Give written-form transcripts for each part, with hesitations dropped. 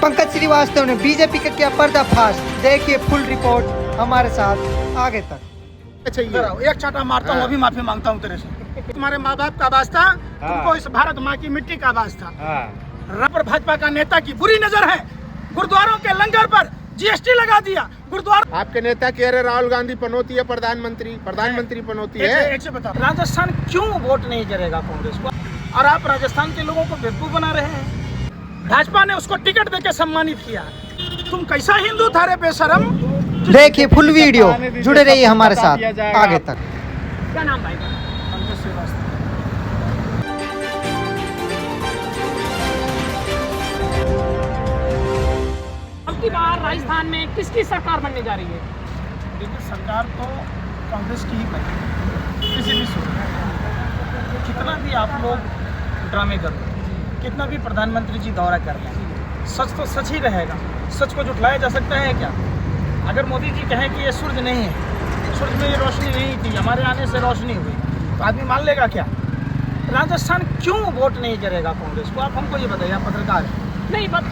पंकज श्रीवास्तव ने बीजेपी का किया पर्दाफाश। देखिए फुल रिपोर्ट हमारे साथ आगे तक। एक चाटा मारता हूँ, अभी माफी मांगता हूँ तेरे से। तुम्हारे माँ बाप का आवाज था, तुमको इस भारत माँ की मिट्टी का आवाज था। पर भाजपा का नेता की बुरी नजर है, गुरुद्वारों के लंगर पर जीएसटी लगा दिया। गुरुद्वारा आपके नेता कह रहे राहुल गांधी पनौती है, प्रधानमंत्री पनौती है। एक से बता, राजस्थान क्यों वोट नहीं करेगा कांग्रेस को? और आप राजस्थान के लोगों को बेवकूफ बना रहे हैं। भाजपा ने उसको टिकट देके सम्मानित किया। तुम कैसा हिंदू था रे बेशरम? देखिए फुल वीडियो, जुड़े रहिए हमारे साथ आगे तक। क्या नाम भाई? पंकज श्रीवास्तव। अब की बार राजस्थान में किसकी सरकार बनने जा रही है? देखिए, सरकार तो कांग्रेस की ही बनी, किसी भी सूरत में। कितना भी आप लोग ड्रामे कर लो, कितना भी प्रधानमंत्री जी दौरा कर लें, सच तो सच ही रहेगा। सच को झुठलाया जा सकता है क्या? अगर मोदी जी कहें कि ये सूरज नहीं है, सूरज में ये रोशनी नहीं थी, हमारे आने से रोशनी हुई, तो आदमी मान लेगा क्या? राजस्थान क्यों वोट नहीं करेगा कांग्रेस को? आप हमको ये बताइए, आप पत्रकार हैं। नहीं बट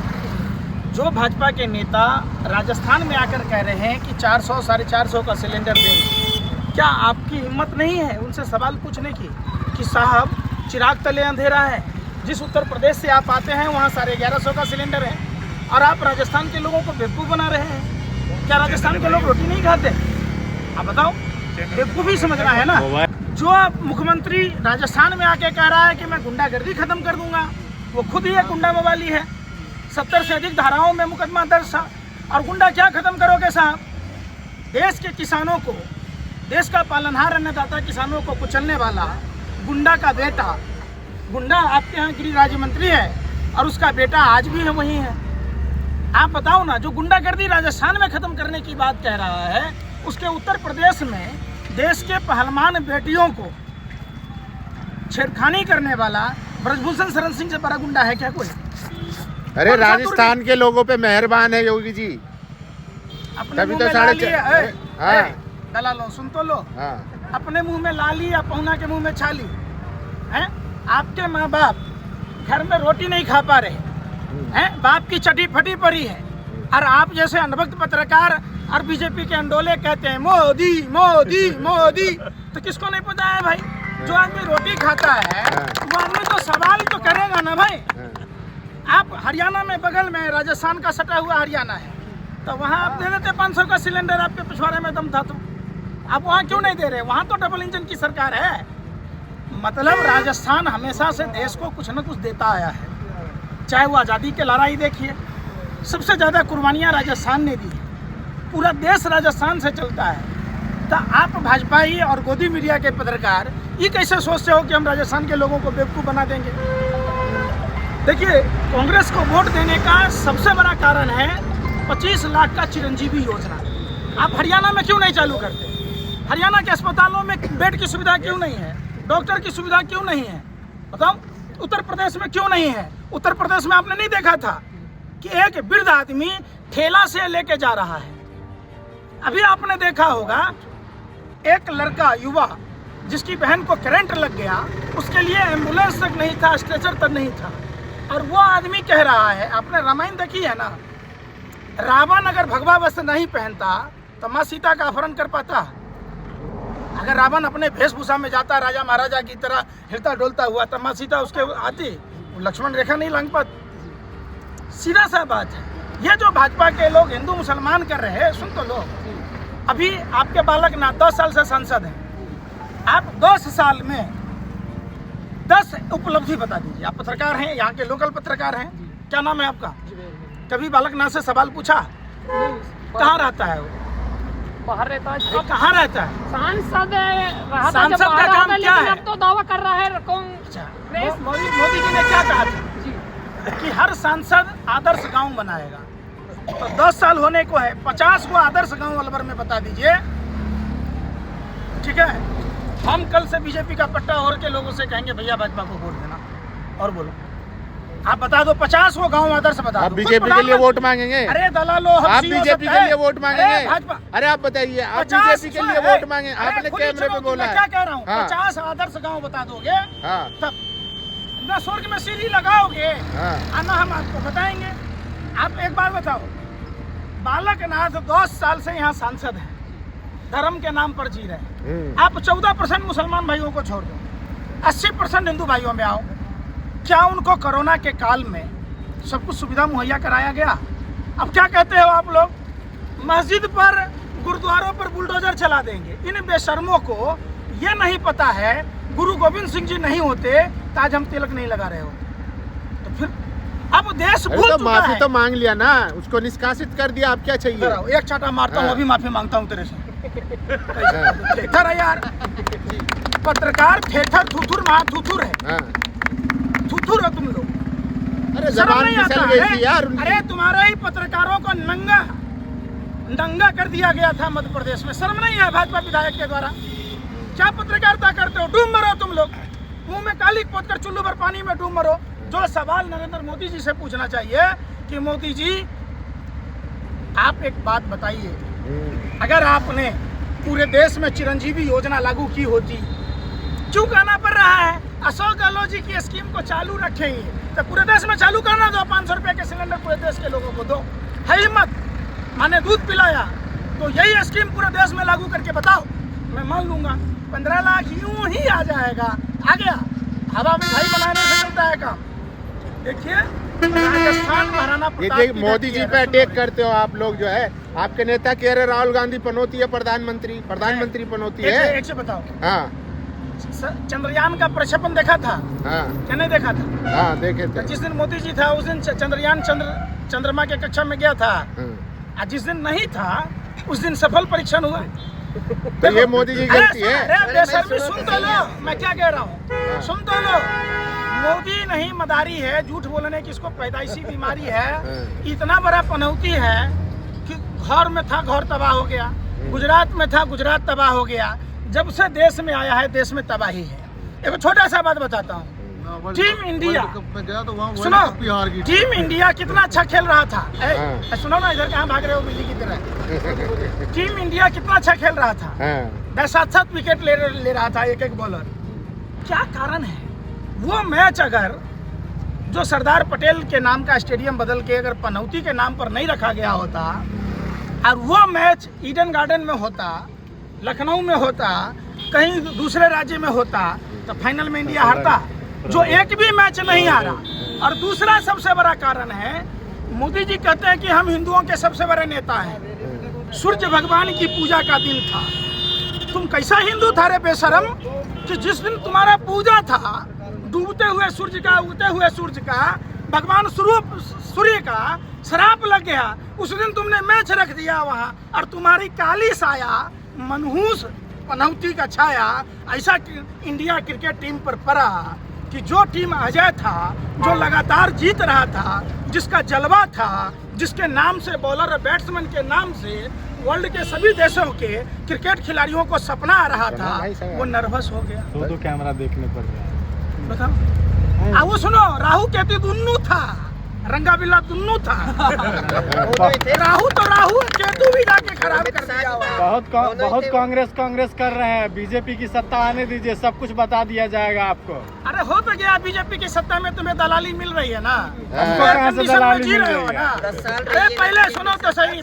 जो भाजपा के नेता राजस्थान में आकर कह रहे हैं कि 400 साढ़े 400 का सिलेंडर देंगे, क्या आपकी हिम्मत नहीं है उनसे सवाल पूछने की कि साहब चिराग तले अंधेरा है? जिस उत्तर प्रदेश से आप आते हैं वहाँ 1150 का सिलेंडर है और आप राजस्थान के लोगों को बेवकूफ़ बना रहे हैं। क्या राजस्थान के लोग रोटी नहीं खाते? आप बताओ, बेवकूफ़ी समझना है ना। जो मुख्यमंत्री राजस्थान में आके कह रहा है कि मैं गुंडागर्दी खत्म कर दूंगा, वो खुद ही एक गुंडा मवाली है। 70 से अधिक धाराओं में मुकदमा दर्ज था। और गुंडा क्या खत्म करोगे साहब? देश के किसानों को, देश का पालनहार अन्नदाता किसानों को कुचलने वाला गुंडा का बेटा, गुंडा आपके यहाँ गृह राज्य मंत्री है और उसका बेटा आज भी है वही है। आप बताओ ना, जो गुंडागर्दी राजस्थान में खत्म करने की बात कह रहा है, उसके उत्तर प्रदेश में देश के पहलवान बेटियों को छेड़खानी करने वाला ब्रजभूषण शरण सिंह से बड़ा गुंडा है क्या कोई? अरे राजस्थान के लोगों पे मेहरबान है योगी जी। अपने तभी मुंह तो में साढ़े लाली है। हाँ। दला लो, सुन तो लो। हाँ। अपने मुंह में लाली या पहुना के मुंह में छाली हैं? आपके माँ बाप घर में रोटी नहीं खा पा रहे हैं, बाप की चटी फटी पड़ी है, और आप जैसे अनभक्त पत्रकार और बीजेपी के अंडोले कहते हैं मोदी मोदी मोदी। तो किसको नहीं पता है भाई? जो आदमी रोटी खाता है वो आदमी तो सवाल तो करेगा ना भाई। आप हरियाणा में, बगल में राजस्थान का सटा हुआ हरियाणा है, तो वहाँ आप दे देते 500 का सिलेंडर। आपके पिछवाड़े में दम था तो आप वहाँ क्यों नहीं दे रहे? वहाँ तो डबल इंजन की सरकार है। मतलब राजस्थान हमेशा से देश को कुछ न कुछ देता आया है। चाहे वो आज़ादी के लड़ाई देखिए, सबसे ज़्यादा कुर्बानियाँ राजस्थान ने दी है। पूरा देश राजस्थान से चलता है। तो आप भाजपाई और गोदी मीडिया के पत्रकार ये कैसे सोचते हो कि हम राजस्थान के लोगों को बेवकूफ़ बना देंगे? देखिए, कांग्रेस को वोट देने का सबसे बड़ा कारण है 25 लाख का चिरंजीवी योजना। आप हरियाणा में क्यों नहीं चालू करते? हरियाणा के अस्पतालों में बेड की सुविधा क्यों नहीं है? डॉक्टर की सुविधा क्यों नहीं है? बताओ। उत्तर प्रदेश में क्यों नहीं है? उत्तर प्रदेश में आपने नहीं देखा था कि एक वृद्ध आदमी ठेला से लेके जा रहा है? अभी आपने देखा होगा, एक लड़का युवा जिसकी बहन को करंट लग गया, उसके लिए एम्बुलेंस तक नहीं था, स्ट्रेचर तक नहीं था, और वो आदमी कह रहा है, आपने रामायण देखी है ना, रावण अगर भगवा वस्त्र नहीं पहनता तो माँ सीता का अपहरण कर पाता? अगर रावण अपने वेशभूषा में जाता राजा महाराजा की तरह हिलता डोलता हुआ, तो माँ सीता उसके आती? लक्ष्मण रेखा नहीं लांग पाती। सीधा सा बात है। ये जो भाजपा के लोग हिंदू मुसलमान कर रहे हैं, सुन तो लो। अभी आपके बालक ना 10 साल से सांसद हैं। आप 10 साल में 10 उपलब्धि बता दीजिए। आप पत्रकार हैं, यहाँ के लोकल पत्रकार हैं। क्या नाम है आपका? कभी बालक नाथ से सवाल पूछा? कहाँ रहता है वो? बाहर रहता है। तो कहाँ रहता है? सांसद रहा था, सांसद जब का बाहर काम आता, क्या लेकिन है? अब तो दावा कर रहा है कौन? मोदी जी ने क्या कहा था कि हर सांसद आदर्श गांव बनाएगा। तो 10 साल होने को है, 50 को आदर्श गांव अलवर में बता दीजिए, ठीक है? हम कल से बीजेपी का पट्टा और के लोगों से कहेंगे भैया भाजपा को वोट देना। और बोलो, आप बता दो 50 वो गांव आदर्श बता दो। आप बीजेपी के लिए वोट मांगेंगे? अरे दलालो, आप बीजेपी के लिए वोट मांगेंगे? भाजपा। अरे आप बताइए, आप बीजेपी के लिए वोट मांगे? आपने कैमरे पे बोला है। क्या कह रहा हूँ? हाँ। 50 आदर्श गांव बता दोगे, तब ना स्वर्ग में सीढ़ी लगाओगे, हाँ। ना हम आपको बताएंगे। आप एक बात बताओ, बालकनाथ 10 साल से यहाँ सांसद है, धर्म के नाम पर जी रहे हैं। आप 14% मुसलमान भाइयों को छोड़ दो, 80% हिंदू भाइयों में आओ। क्या उनको कोरोना के काल में सब कुछ सुविधा मुहैया कराया गया? अब क्या कहते हो आप लोग, मस्जिद पर गुरुद्वारों पर बुलडोजर चला देंगे। इन बेशर्मों को ये नहीं पता है गुरु गोविंद सिंह जी नहीं होते तो आज हम तिलक नहीं लगा रहे होते। तो फिर अब देश भूल तो चुका माफी है। तो मांग लिया ना, उसको निष्कासित कर दिया, अब क्या चाहिए? कराओ, एक चाटा मारता हूँ, हाँ। अभी माफी मांगता हूँ तेरे से। ठेठर है यार, पत्रकार ठेठर थुथुर महा थुथुर है, हाँ। थुथुर हो तुम लोग। अरे शर्म जबान नहीं फिसल आता गई है? थी यार उनकी। अरे तुम्हारे ही पत्रकारों को नंगा कर दिया गया था मध्य प्रदेश में। शर्म नहीं है भाजपा विधायक के द्वारा? क्या पत्रकारिता करते हो? डूब मरो तुम लोग, मुंह में काली पोत कर चुल्लू भर पानी में डूब मरो। जो सवाल नरेंद्र मोदी जी से पूछना चाहिए कि मोदी जी आप एक बात बताइए, अगर आपने पूरे देश में चिरंजीवी योजना लागू की होती, क्यों कहना पड़ रहा है अशोक गहलोत जी की स्कीम को चालू रखेंगे? तो पूरे देश में चालू करना दो, 500 रुपए के सिलेंडर पूरे देश के लोगों को दो। है हिम्मत? माने दूध पिलाया तो यही स्कीम पूरे देश में लागू करके बताओ, मैं मान लूंगा 15 लाख यूं ही आ जाएगा। आ गया, हवा में भाई बनाने से चलता है काम। देखिए राजस्थान महाराणा ये प्रताप देख की मोदी धरती जी है, पे सुनो। अटैक करते हो आप लोग, जो है आपके नेता कह रहे राहुल गांधी पनौती है प्रधानमंत्री पनौती है। एक से बताओ, हाँ चंद्रयान का प्रक्षेपण देखा था हाँ क्या? नहीं देखा था। हाँ देखे थे। जिस दिन मोदी जी था उस दिन चंद्रयान चंद्रमा के कक्षा में गया था, हाँ। और जिस दिन नहीं था उस दिन सफल परीक्षण हुआ। तो ये मोदी जी गलती है। अरे बेशर्मी, सुन तो लो मैं क्या कह रहा हूँ, सुन तो लो। मोदी नहीं मदारी है, झूठ बोलने की इसको पैदाइशी बीमारी है। इतना बड़ा पनौती है कि घर में था घर तबाह हो गया, गुजरात में था गुजरात तबाह हो गया। जब से देश में आया है देश में तबाही है। एक छोटा सा बात बताता हूँ, टीम इंडिया सुनो, टीम इंडिया कितना अच्छा खेल रहा था। सुनो ना, इधर कहाँ भाग रहे हो बिल्ली की तरह? टीम इंडिया कितना अच्छा खेल रहा था, 10-7 विकेट ले रहा था एक बॉलर। क्या कारण है? वो मैच अगर जो सरदार पटेल के नाम का स्टेडियम बदल के अगर पनौती के नाम पर नहीं रखा गया होता और वो मैच ईडन गार्डन में होता, लखनऊ में होता, कहीं दूसरे राज्य में होता, तो फाइनल में इंडिया हारता। जो एक भी मैच नहीं हारा। और दूसरा सबसे बड़ा कारण है, मोदी जी कहते हैं कि हम हिंदुओं के सबसे बड़े नेता हैं। सूर्य भगवान की पूजा का दिन था। तुम कैसा हिंदू था रे बेशरम कि जिस दिन तुम्हारा पूजा था, डूबते हुए सूर्य का, उगते हुए सूर्य का, भगवान सूर्य का श्राप लग गया, उस दिन तुमने मैच रख दिया वहाँ। और तुम्हारी काली साया, मनहूस पनौती का छाया ऐसा इंडिया क्रिकेट टीम पर पड़ा कि जो टीम अजय था, जो लगातार जीत रहा था, जिसका जलवा था, जिसके नाम से बॉलर और बैट्समैन के नाम से वर्ल्ड के सभी देशों के क्रिकेट खिलाड़ियों को सपना आ रहा था, वो नर्वस हो गया। दो कैमरा देखने पड़ रहा है। बताओ, वो सुनो, राहु केतु दुन्नू था, रंगा बिल्ला दुन्नू था। राहु तो राहु, केतु भी जाके खराब कर दिया। बहुत कांग्रेस कर रहे हैं। बीजेपी की सत्ता आने दीजिए, सब कुछ बता दिया जाएगा आपको। अरे हो तो गया, बीजेपी की सत्ता में तुम्हें दलाली मिल रही है ना, हमको कहाँ से दलाली मिल रही है? अरे पहले सुनो तो सही,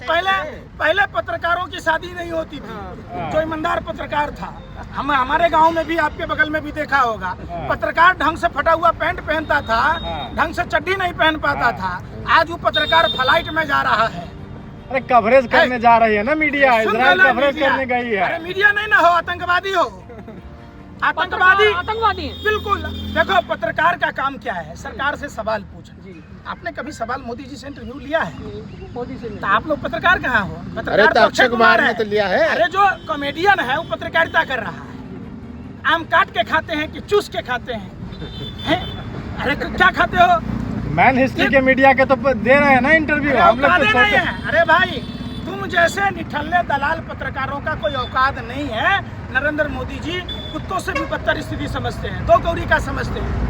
पहले पत्रकारों की शादी नहीं होती थी। जो ईमानदार पत्रकार था, हम हमारे गांव में भी, आपके बगल में भी देखा होगा, पत्रकार ढंग से फटा हुआ पैंट पहनता था, ढंग से चड्डी नहीं पहन पाता था। आज वो पत्रकार फ्लाइट में जा रहा है। अरे कवरेज करने जा रही है ना मीडिया, इजराइल कवरेज करने गई है। अरे मीडिया नहीं ना हो, आतंकवादी हो, आतंकवादी बिल्कुल। देखो पत्रकार का काम क्या है, सरकार से सवाल पूछना। आपने कभी सवाल मोदी जी से इंटरव्यू लिया है? मोदी से तो आप लोग पत्रकार कहाँ हो? पत्रकार तो अक्षय कुमार ने तो लिया है। अरे जो कॉमेडियन है वो पत्रकारिता कर रहा है। आम काट के खाते हैं कि चूस के खाते हैं? अरे क्या खाते हो? मैन हिस्ट्री के मीडिया के तो दे रहे हैं ना इंटरव्यू, हम लोग तो नहीं है। अरे भाई, तुम जैसे निठल्ले दलाल पत्रकारों का कोई औकात नहीं है। नरेंद्र मोदी जी कुत्तों से भी बदतर स्थिति समझते हैं, दो कौड़ी का समझते हैं।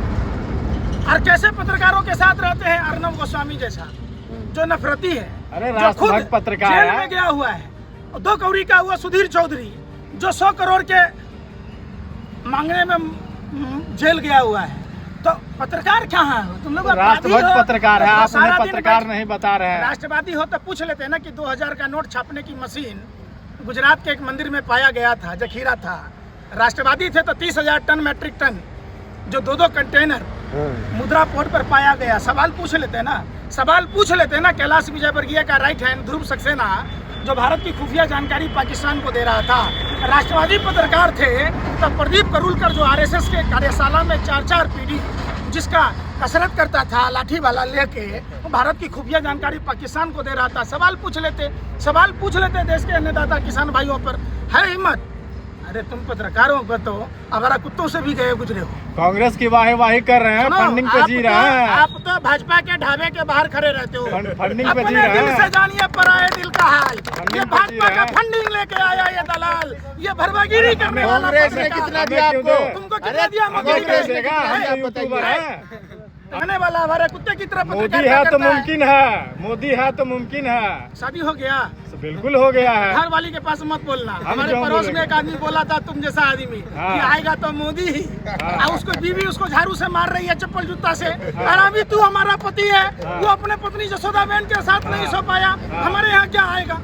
और कैसे पत्रकारों के साथ रहते हैं? अर्नब गोस्वामी जैसा जो नफरती है, अरे जो खुद पत्रकार जेल में गया हुआ है। और दो कौड़ी का हुआ सुधीर चौधरी, जो 100 करोड़ के मांगने में जेल गया हुआ है। तो पत्रकार कहाँ हो तुम लोग? राष्ट्रभक्त पत्रकार है, आप सारा उन्हें दिन पत्रकार बैठ- नहीं बता रहे हैं। राष्ट्रवादी हो तो पूछ लेते हैं ना कि 2000 का नोट छापने की मशीन गुजरात के एक मंदिर में पाया गया था, जखीरा था। राष्ट्रवादी थे तो 30,000 टन मैट्रिक टन जो 2-2 कंटेनर मुद्रा पोर्ट पर पाया गया। सवाल पूछ लेते हैं ना, सवाल पूछ लेते हैं ना। कैलाश विजयवर्गीय का राइट हैंड ध्रुव सक्सेना जो भारत की खुफिया जानकारी पाकिस्तान को दे रहा था, राष्ट्रवादी पत्रकार थे। तब प्रदीप करूलकर जो आरएसएस के कार्यशाला में 4-4 पीढ़ी जिसका कसरत करता था लाठी वाला लेके, वो भारत की खुफिया जानकारी पाकिस्तान को दे रहा था। सवाल पूछ लेते देश के अन्नदाता किसान भाइयों पर है हिम्मत? अरे तुम पत्रकारों को तो हमारा कुत्तों से भी गए गुजरे हो। कांग्रेस की वाही कर रहे हैं, सुनो, फंडिंग पे जी रहे हैं। आप तो भाजपा के ढाबे के बाहर खड़े रहते हो। फंडिंग पे जी अपने रहे दिल हैं। से जानिए पराए दिल का हाल। ये फंडिंग पे जी भाजपा रहे का हैं। फंडिंग लेके आया ये दलाल, ये भरवागिरी करने वाला कांग्रेस ने पत्रकार। कितना दिया आपको? तुमको कितना दिया? कांग्रेस कांग्रेस ने देगा, हम आप तो यूट्यूबर बताइए। हैं। आने वाला हमारे कुत्ते की तरह मोदी पत्रकारिता है तो करता है। मुमकिन है, मोदी है तो मुमकिन है। शादी हो गया? तो बिल्कुल हो गया है। घर वाली के पास मत बोलना। हमारे क्यों पड़ोस में बोलेंगे? एक आदमी बोला था तुम जैसा आदमी हाँ। कि आएगा तो मोदी ही। हाँ। और उसको बीवी उसको झाड़ू से मार रही है चप्पल जूता से। और अभी तू हमारा पति है, हाँ। वो अपने पत्नी जसोदा बहन के साथ नहीं सो पाया, हमारे यहाँ क्या आएगा?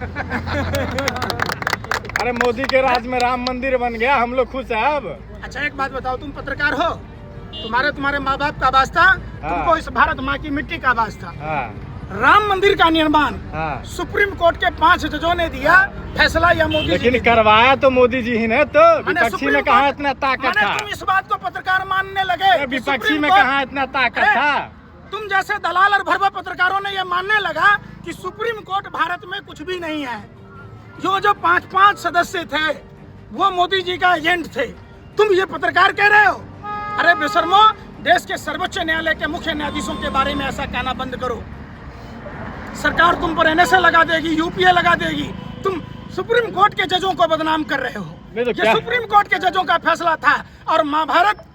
अरे मोदी के राज में राम मंदिर बन गया, हम लोग खुश है अब। अच्छा एक बात बताओ, तुम पत्रकार हो, तुम्हारे माँ बाप का आवाज था, तुमको इस भारत माँ की मिट्टी का आवाज था। हाँ, राम मंदिर का निर्माण हाँ। सुप्रीम कोर्ट के 5 जजों ने दिया फैसला, या मोदी जी लेकिन ने दिया? करवाया तो मोदी जी ही ने, तो माने विपक्षी सुप्रीम में कहाँ कोर्ट- इतना ताकत माने था? तुम इस बात को पत्रकार मानने लगे कि विपक्षी सुप्रीम में कोर्ट- कहाँ इतना ताकत अरे, था? तुम जैसे दलाल और भरवा पत्रकारों ने यह मानने लगा कि सुप्रीम कोर्ट भारत में कुछ भी नहीं है। जो 5-5 सदस्य थे वो मोदी जी का एजेंट थे। तुम ये पत्रकार कह रहे हो? अरे बेशर्मो, देश के सर्वोच्च न्यायालय के मुख्य न्यायाधीशों के बारे में ऐसा कहना बंद करो। सरकार तुम पर एनएसए लगा देगी, यूपीए लगा देगी। तुम सुप्रीम कोर्ट के जजों को बदनाम कर रहे हो। नहीं तो ये क्या? सुप्रीम कोर्ट के जजों का फैसला था। और महाभारत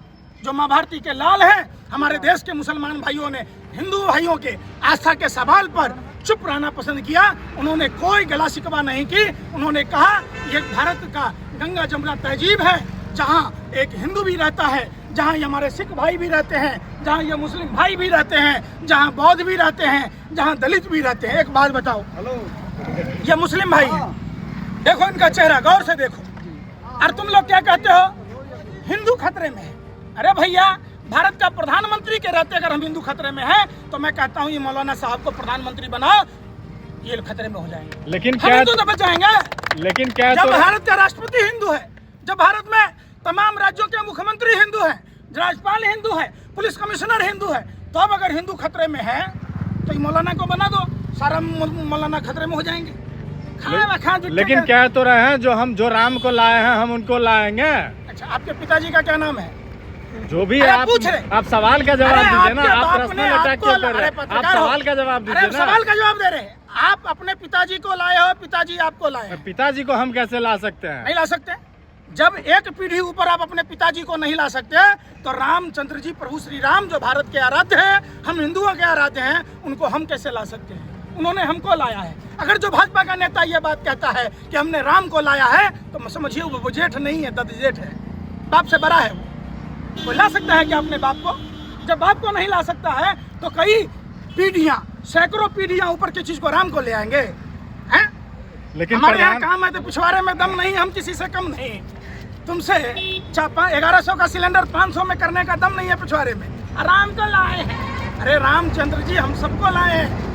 जो माँ भारती के लाल हैं, हमारे देश के मुसलमान भाइयों ने हिंदू भाइयों के आस्था के सवाल पर चुप रहना पसंद किया। उन्होंने कोई गला शिकवा नहीं की। उन्होंने कहा ये भारत का गंगा जमुना तहजीब है, जहाँ एक हिंदू भी रहता है, जहाँ ये हमारे सिख भाई भी रहते हैं, जहाँ ये मुस्लिम भाई भी रहते हैं, जहाँ बौद्ध भी रहते हैं, जहाँ दलित भी रहते हैं। एक बात बताओ, ये मुस्लिम भाई है, देखो इनका चेहरा गौर से देखो। और तुम लोग क्या कहते हो? हिंदू खतरे में है। अरे भैया, भारत का प्रधानमंत्री के रहते अगर हम हिंदू खतरे में हैं, तो मैं कहता हूँ ये मौलाना साहब को प्रधानमंत्री बनाओ, ये खतरे में हो जाएंगे। लेकिन हम क्या, हिंदू तो बच जाएंगे। लेकिन क्या जब तो भारत का राष्ट्रपति हिंदू है, जब भारत में तमाम राज्यों के मुख्यमंत्री हिंदू हैं, राज्यपाल हिंदू है, पुलिस कमिश्नर हिंदू है, तो अब अगर हिंदू खतरे में है तो ये मौलाना को बना दो, सारा मौलाना खतरे में हो जाएंगे। लेकिन कह तो रहे हैं जो राम को लाए हैं हम उनको लाएंगे। अच्छा, आपके पिताजी का क्या नाम है? जो भी अरे आप पूछ रहे। आप सवाल का जवाब अरे दीजिए ना, आपके आप बाप प्रश्न ने अटैक आपको- क्यों कर रहे अरे हैं? आप पत्रकार हो। सवाल का जवाब अरे दीजिए ना। सवाल का जवाब दे रहे हैं। आप अपने पिताजी को लाए हो, पिताजी आपको लाए हैं। पिताजी को हम कैसे ला सकते हैं? नहीं ला सकते। जब एक पीढ़ी ऊपर आप अपने पिताजी को नहीं ला सकते, तो रामचंद्र जी प्रभु श्री राम जो भारत के आराध्य हैं, हम हिंदुओं के आराध्य हैं, उनको हम कैसे ला सकते हैं? उन्होंने हमको लाया है। अगर जो भाजपा का नेता ये बात कहता है कि हमने राम को लाया है, तो समझिए वो जेठ नहीं है, दद जेठ है, बाप से बड़ा है। वो ला सकता है क्या अपने बाप को? जब बाप को नहीं ला सकता है, तो कई पीढ़ियां, सैकड़ों पीढ़ियां ऊपर की चीज को राम को ले आएंगे हैं? लेकिन हमारे यहाँ प्रधान- काम है तो पिछवाड़े में दम नहीं, हम किसी से कम नहीं। तुमसे 1100 का सिलेंडर 500 में करने का दम नहीं है पिछवाड़े में। राम को लाए हैं। अरे रामचंद्र जी हम सबको लाए हैं।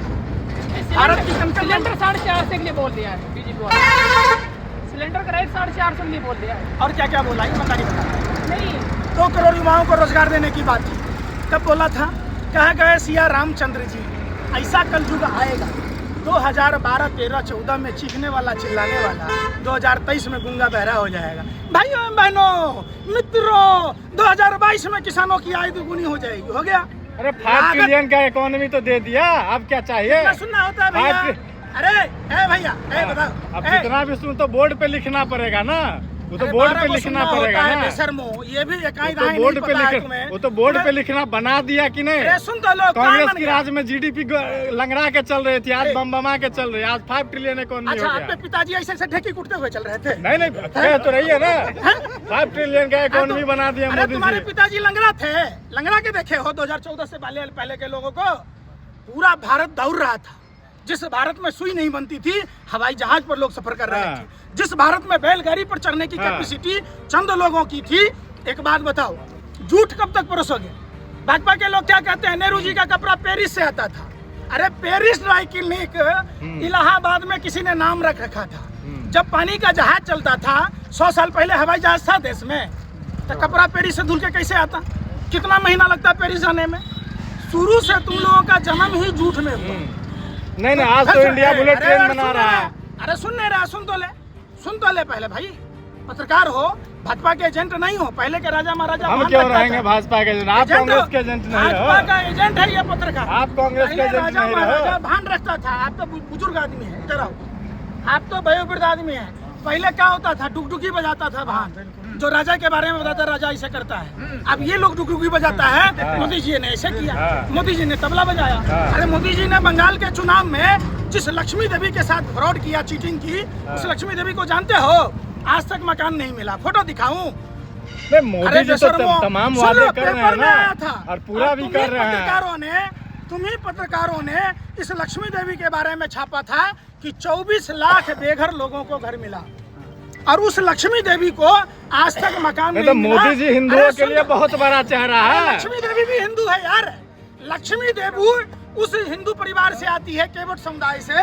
भारत की कंकड़- सिलेंडर 450 के लिए बोल दिया है बीजेपी वाला। सिलेंडर का रेट 450 के लिए बोल दिया है। और क्या क्या बोला ये बता नहीं 2 करोड़ युवाओं को रोजगार देने की बात थी। कब बोला था? कह गए सिया रामचंद्र जी ऐसा कलयुग आएगा 2012, 13, 14 में चीखने वाला चिल्लाने वाला 2023 में गूंगा बहरा हो जाएगा। भाइयों बहनों मित्रों, 2022 में किसानों की आय दुगुनी हो जाएगी। हो गया? अरे 5 ट्रिलियन का इकोनॉमी तो दे दिया, अब क्या चाहिए? कितना सुनना होता है भैया? बात- अरे ए भैया, ए बताओ, अब ए, जितना भी सुन तो बोर्ड पे लिखना पड़ेगा ना। वो तो बोर्ड पे लिखना पड़ेगा ना। बेशर्मो, ये भी इकाई वो तो दाई बोर्ड नहीं पे पता है लिख तुम्हें। वो तो बोर्ड पे लिखना बना दिया कि नहीं। अरे सुन तो लो, कांग्रेस बन की गया? राज में जीडीपी लंगड़ा के चल रही थी, आज बम बमा के चल रही है, आज 5 ट्रिलियन इकोनॉमी अच्छा, हो आपके गया। पिताजी ऐसे ढेकी कुटते हुए चल रहे थे? नहीं कह तो रही है ना, 5 ट्रिलियन का इकोनॉमी बना दिया अरे मोदी तुम्हारे जी। पिताजी लंगड़ा थे, लंगड़ा के देखे हो 2014 से पहले के लोगों को। पूरा भारत दौड़ रहा था। जिस भारत में सुई नहीं बनती थी, हवाई जहाज पर लोग सफर कर रहे हाँ। थे। जिस भारत में बैलगाड़ी पर चढ़ने की हाँ। कैपेसिटी चंद लोगों की थी। एक बात बताओ, झूठ कब तक परोसोगे? भाजपा के लोग क्या कहते हैं, नेहरू जी का कपड़ा पेरिस से आता था। अरे पेरिस ड्राई क्लिनिक इलाहाबाद में किसी ने नाम रख रखा था। जब पानी का जहाज चलता था, 100 साल पहले हवाई जहाज था देश में, तो कपड़ा पेरिस से धुल के कैसे आता? कितना महीना लगता है पेरिस जाने में? शुरू से तुम लोगों का जन्म ही झूठ में हुआ। नहीं आज तो इंडिया बुलेट ट्रेन बना रहा है। अरे सुन नहीं रहा, सुन तो ले पहले भाई। पत्रकार हो, भाजपा के एजेंट नहीं हो। पहले के राजा महाराजा हम भान क्यों रखता रहेंगे था। भाजपा के एजेंट? आप कांग्रेस के एजेंट नहीं भाजपा हो। का एजेंट है ये पत्रकार। आप कांग्रेस के पहले एजेंट राजा नहीं महाराजा हो। भान रखता था। आप तो बुजुर्ग आदमी है, इधर आओ। आप तो वयोवृद्ध आदमी है। पहले क्या होता था, डुगडुगी बजाता था भान, जो राजा के बारे में बताता, राजा ऐसे करता है। अब ये लोग डुगडुगी बजाता है। मोदी जी ने ऐसे किया, मोदी जी ने तबला बजाया। अरे मोदी जी ने बंगाल के चुनाव में जिस लक्ष्मी देवी के साथ फ्रॉड किया, चीटिंग की, उस लक्ष्मी देवी को जानते हो? आज तक मकान नहीं मिला। फोटो दिखाऊं? मोदी जी तो तमाम वादे कर रहे हैं ना, और पूरा भी कर रहे हैं। तुम्ही पत्रकारों ने इस लक्ष्मी देवी के बारे में छापा था कि 24 लाख बेघर लोगों को घर मिला, और उस लक्ष्मी देवी को आज तक मकान नहीं तो मिला। मोदी जी हिंदुओं के लिए बहुत बड़ा चेहरा है। लक्ष्मी देवी भी हिंदू है यार। लक्ष्मी देवी उस हिंदू परिवार से आती है, केवट समुदाय से,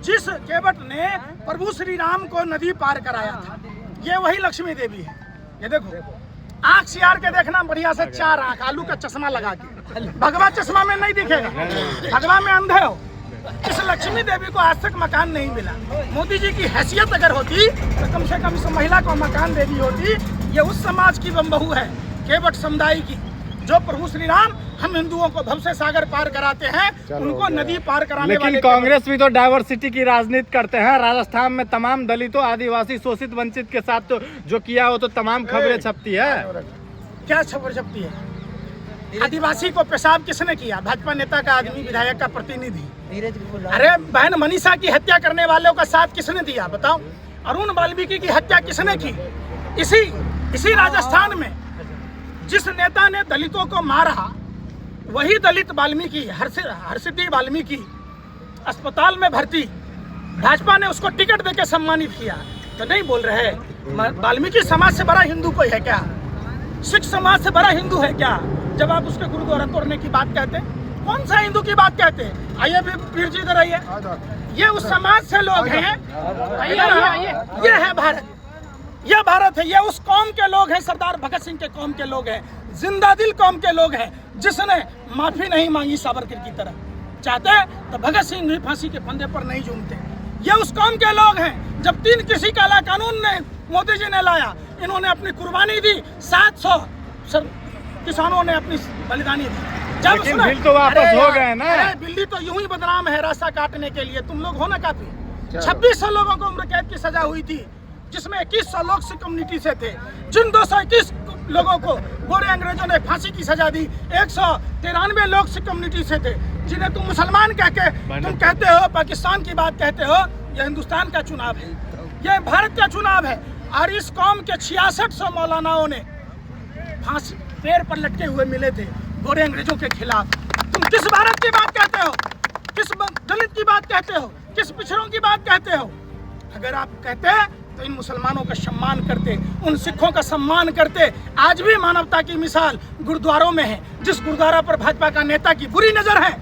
जिस केवट ने प्रभु श्री राम को नदी पार कराया था। ये वही लक्ष्मी देवी है। ये देखो, आंख सियार के देखना बढ़िया से, 4 आंख, आलू का चश्मा लगा के। भगवा चश्मा में नहीं दिखेगा, भगवा में अंधे हो। इस लक्ष्मी देवी को आज तक मकान नहीं मिला। मोदी जी की हैसियत अगर होती तो कम से कम इस महिला को मकान दे दी होती। ये उस समाज की बहू है, केवट समुदाय की, जो प्रभु श्री राम हम हिंदुओं को भव से सागर पार कराते हैं, उनको नदी पार कराने वाले। लेकिन कांग्रेस भी तो डाइवर्सिटी की राजनीति करते हैं। राजस्थान में तमाम दलितों, आदिवासी, शोषित, वंचित के साथ तो जो किया हो तो तमाम खबरें छपती है। क्या खबर छपती है? आदिवासी को पेशाब किसने किया? भाजपा नेता का आदमी, विधायक का प्रतिनिधि। अरे बहन मनीषा की हत्या करने वालों का साथ किसने दिया बताओ? अरुण वाल्मीकि की हत्या किसने की? इसी राजस्थान में जिस नेता ने दलितों को मारा, वही दलित वाल्मीकि, हर्षिति वाल्मीकि, अस्पताल में भर्ती। भाजपा ने उसको टिकट देकर सम्मानित किया। तो नहीं बोल रहे वाल्मीकि समाज से बड़ा हिंदू कोई है क्या? सिख समाज से बड़ा हिंदू है क्या? जब आप उसके गुरुद्वारा तोड़ने की बात कहते हैं, कौन सा हिंदू की बात कहते हैं? आइए वीर जी इधर आइए। ये उस समाज से लोग हैं। ये है भारत, ये भारत है। ये उस कौम के लोग हैं, सरदार भगत सिंह के कौम के लोग हैं, जिंदा दिल कौम के लोग हैं, जिसने माफी नहीं मांगी सावरकर की तरह। चाहते तो भगत सिंह भी फांसी के फंदे पर नहीं झूमते। ये उस कौम के लोग हैं। जब 3 कृषि काला कानून ने मोदी जी ने लाया, इन्होंने अपनी कुर्बानी दी। 700 किसानों ने अपनी बलिदानी दी। जब लेकिन बिल तो वापस हो गए ना। बिल्ली तो यूं ही बदनाम है रास्ता काटने के लिए। तुम लोग हो ना काफी। 2600 लोगों को उम्र कैद की सजा हुई थी, जिसमें 2100 लोग सिख कम्युनिटी से थे। जिन 221 लोगों को गोरे अंग्रेजों ने फांसी की सजा दी, 193 लोग सिख कम्युनिटी से थे, जिन्हें तुम मुसलमान कह के तुम कहते हो, पाकिस्तान की बात कहते हो। यह हिंदुस्तान का चुनाव है, यह भारत का चुनाव है। और इस कौम के 6600 मौलानाओं ने फांसी पैर पर लटके हुए मिले थे गोरे अंग्रेजों के खिलाफ। तुम किस भारत की बात कहते हो? किस दलित की बात कहते हो? किस पिछड़ों की बात कहते हो? अगर आप कहते तो इन मुसलमानों का सम्मान करते, उन सिखों का सम्मान करते। आज भी मानवता की मिसाल गुरुद्वारों में है। जिस गुरुद्वारा पर भाजपा का नेता की बुरी नजर है,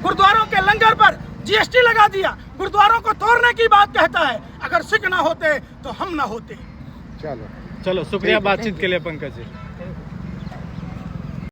गुरुद्वारों के लंगर पर GST लगा दिया, गुरुद्वारों को तोड़ने की बात कहता है। अगर सिख ना होते तो हम ना होते। चलो चलो, शुक्रिया बातचीत के लिए पंकज जी।